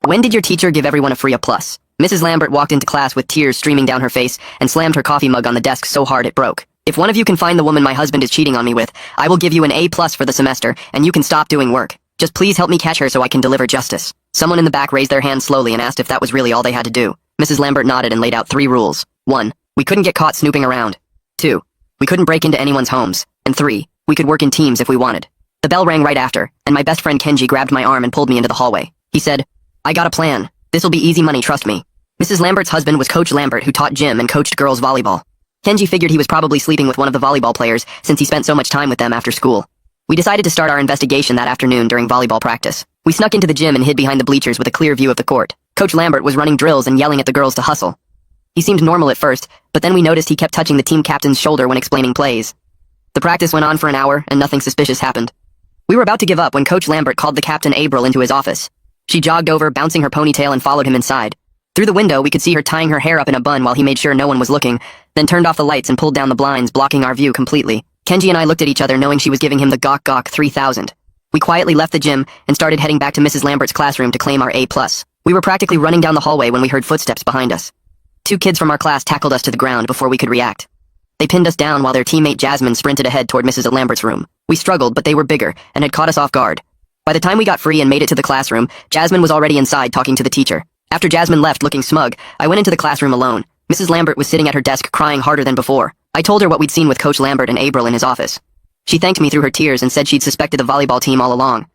When did your teacher give everyone a free A+? Mrs. Lambert walked into class with tears streaming down her face and slammed her coffee mug on the desk so hard it broke. If one of you can find the woman my husband is cheating on me with, I will give you an A+ for the semester, and you can stop doing work. Just please help me catch her so I can deliver justice. Someone in the back raised their hand slowly and asked if that was really all they had to do. Mrs. Lambert nodded and laid out 3 rules. 1. We couldn't get caught snooping around. 2. We couldn't break into anyone's homes. And 3. We could work in teams if we wanted. The bell rang right after, and my best friend Kenji grabbed my arm and pulled me into the hallway. He said, "I got a plan. This'll be easy money, trust me." Mrs. Lambert's husband was Coach Lambert, who taught gym and coached girls volleyball. Kenji figured he was probably sleeping with one of the volleyball players since he spent so much time with them after school. We decided to start our investigation that afternoon during volleyball practice. We snuck into the gym and hid behind the bleachers with a clear view of the court. Coach Lambert was running drills and yelling at the girls to hustle. He seemed normal at first, but then we noticed he kept touching the team captain's shoulder when explaining plays. The practice went on for an hour, and nothing suspicious happened. We were about to give up when Coach Lambert called the captain April into his office. She jogged over, bouncing her ponytail, and followed him inside. Through the window, we could see her tying her hair up in a bun while he made sure no one was looking, then turned off the lights and pulled down the blinds, blocking our view completely. Kenji and I looked at each other, knowing she was giving him the Gawk Gawk 3000. We quietly left the gym and started heading back to Mrs. Lambert's classroom to claim our A+. We were practically running down the hallway when we heard footsteps behind us. 2 kids from our class tackled us to the ground before we could react. They pinned us down while their teammate Jasmine sprinted ahead toward Mrs. Lambert's room. We struggled, but they were bigger and had caught us off guard. By the time we got free and made it to the classroom, Jasmine was already inside talking to the teacher. After Jasmine left looking smug, I went into the classroom alone. Mrs. Lambert was sitting at her desk crying harder than before. I told her what we'd seen with Coach Lambert and April in his office. She thanked me through her tears and said she'd suspected the volleyball team all along.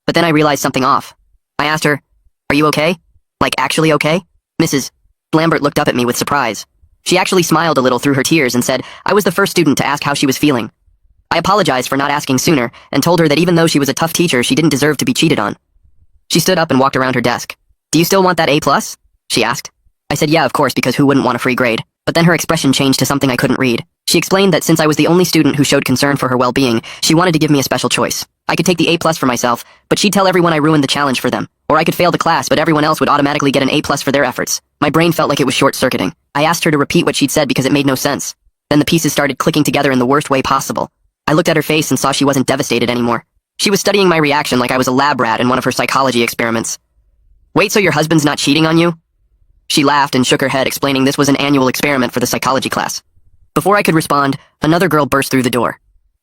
But then I realized something off. I asked her, "Are you okay? Like actually okay?" Mrs. Lambert looked up at me with surprise. She actually smiled a little through her tears and said I was the first student to ask how she was feeling. I apologized for not asking sooner and told her that even though she was a tough teacher, she didn't deserve to be cheated on. She stood up and walked around her desk. "Do you still want that A+?" she asked. I said yeah, of course, because who wouldn't want a free grade? But then her expression changed to something I couldn't read. She explained that since I was the only student who showed concern for her well-being, she wanted to give me a special choice. I could take the A+ for myself, but she'd tell everyone I ruined the challenge for them. Or I could fail the class, but everyone else would automatically get an A+ for their efforts. My brain felt like it was short-circuiting. I asked her to repeat what she'd said because it made no sense. Then the pieces started clicking together in the worst way possible. I looked at her face and saw she wasn't devastated anymore. She was studying my reaction like I was a lab rat in one of her psychology experiments. "Wait, so your husband's not cheating on you?" She laughed and shook her head, explaining this was an annual experiment for the psychology class. Before I could respond, another girl burst through the door.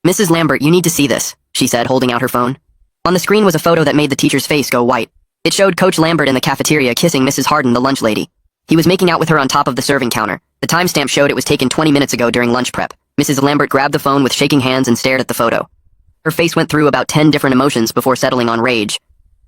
"Mrs. Lambert, you need to see this," she said, holding out her phone. On the screen was a photo that made the teacher's face go white. It showed Coach Lambert in the cafeteria kissing Mrs. Harden, the lunch lady. He was making out with her on top of the serving counter. The timestamp showed it was taken 20 minutes ago during lunch prep. Mrs. Lambert grabbed the phone with shaking hands and stared at the photo. Her face went through about 10 different emotions before settling on rage.